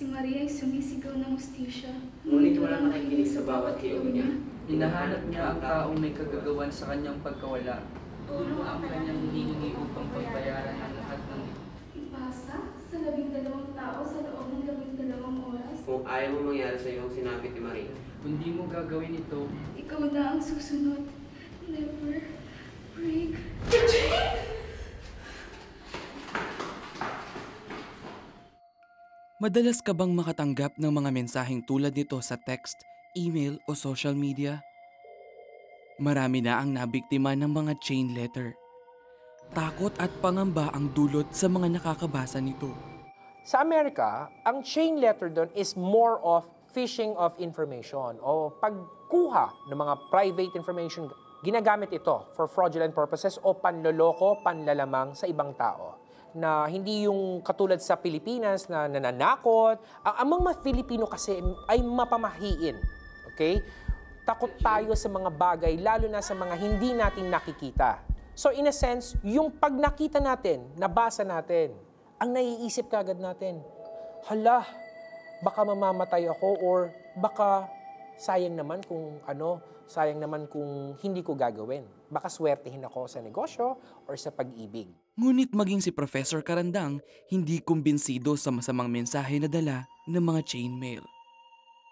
Maria ay sumisigaw ng hustisya. Ngunit walang nakikinig sa bawat hiyaw niya. Hinahanap niya ang taong may kagagawan sa kanyang pagkawala. Tulong ang kanyang hinihingi upang pagbayaran ang lahat ng ito. Ipasa sa 12 tao sa loob ng 12 oras. Kung ayaw mo mangyari sa iyo ang sinabi ni Maria, Kung di mo gagawin ito, Ikaw na ang susunod. Never break. Madalas ka bang makatanggap ng mga mensaheng tulad nito sa text, email o social media? Marami na ang nabiktima ng mga chain letter. Takot at pangamba ang dulot sa mga nakakabasa nito. Sa Amerika, ang chain letter doon is more of phishing of information o pagkuha ng mga private information. Ginagamit ito for fraudulent purposes o panloloko, panlalamang sa ibang tao. Na hindi yung katulad sa Pilipinas na nananakot. Ang mga Filipino kasi ay mapamahiin. Okay? Takot tayo sa mga bagay, lalo na sa mga hindi natin nakikita. So in a sense, yung pag nakita natin, nabasa natin, ang naiisip kagad natin, hala, baka mamamatay ako or baka sayang naman kung hindi ko gagawin. Baka swertehin ako sa negosyo or sa pag-ibig. Ngunit maging si Professor Karandang hindi kumbinsido sa masamang mensahe na dala ng mga chainmail.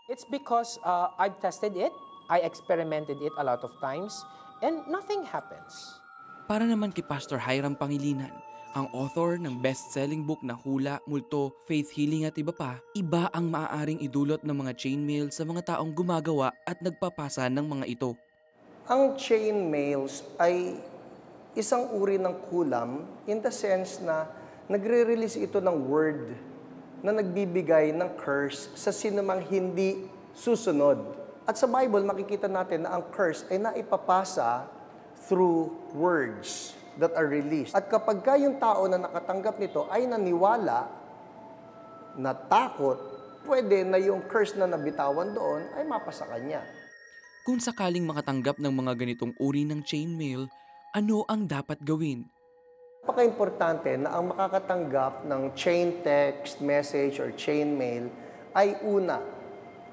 It's because I've tested it, I experimented it a lot of times, and nothing happens. Para naman kay Pastor Hiram Pangilinan, ang author ng best-selling book na Hula, Multo, Faith Healing at iba pa, iba ang maaaring idulot ng mga chainmail sa mga taong gumagawa at nagpapasa ng mga ito. Ang chainmails ay isang uri ng kulam in the sense na nagre-release ito ng word na nagbibigay ng curse sa sinumang hindi susunod. At sa Bible, makikita natin na ang curse ay naipapasa through words that are released. At kapag yung tao na nakatanggap nito ay naniwala, natakot, pwede na yung curse na nabitawan doon ay mapasa kanya. Kung sakaling makatanggap ng mga ganitong uri ng chainmail, ano ang dapat gawin? Napaka-importante na ang makakatanggap ng chain text, message, or chain mail ay una,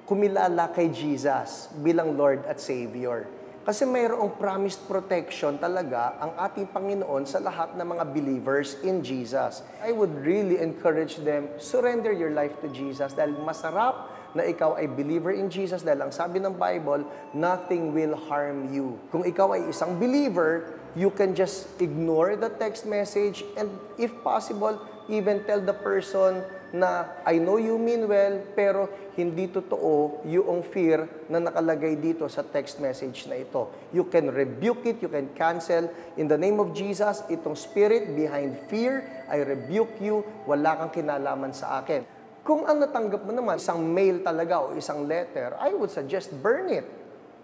kumilala kay Jesus bilang Lord at Savior. Kasi mayroong promised protection talaga ang ating Panginoon sa lahat ng mga believers in Jesus. I would really encourage them, surrender your life to Jesus dahil masarap na ikaw ay believer in Jesus dahil ang sabi ng Bible, nothing will harm you. Kung ikaw ay isang believer, you can just ignore the text message and if possible, even tell the person na I know you mean well, pero hindi totoo yung fear na nakalagay dito sa text message na ito. You can rebuke it, you can cancel. In the name of Jesus, itong spirit behind fear, I rebuke you, wala kang kinalaman sa akin. Kung ang natanggap mo naman, isang mail talaga o isang letter, I would suggest burn it.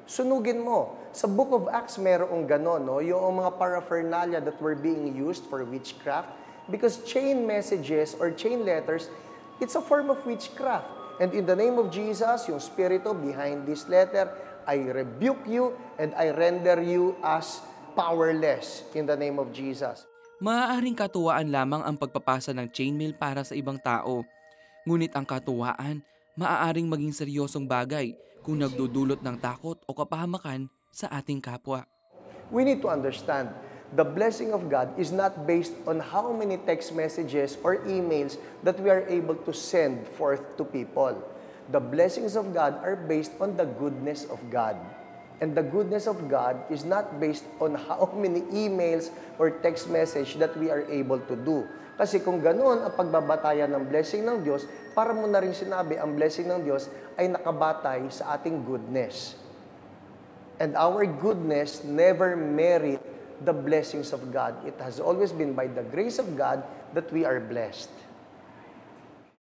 Sunugin mo. Sa Book of Acts, merong ganon, no? Yung mga paraphernalia that were being used for witchcraft. Because chain messages or chain letters, it's a form of witchcraft. And in the name of Jesus, yung spirito behind this letter, I rebuke you and I render you as powerless in the name of Jesus. Maaaring katuwaan lamang ang pagpapasa ng chainmail para sa ibang tao. Ngunit ang katuwaan, maaaring maging seryosong bagay kung nagdudulot ng takot o kapahamakan sa ating kapwa. We need to understand, the blessing of God is not based on how many text messages or emails that we are able to send forth to people. The blessings of God are based on the goodness of God. And the goodness of God is not based on how many emails or text message that we are able to do. Kasi kung ganoon ang pagbabatayan ng blessing ng Diyos, para mo na rin sinabi, ang blessing ng Diyos ay nakabatay sa ating goodness. And our goodness never merit the blessings of God. It has always been by the grace of God that we are blessed.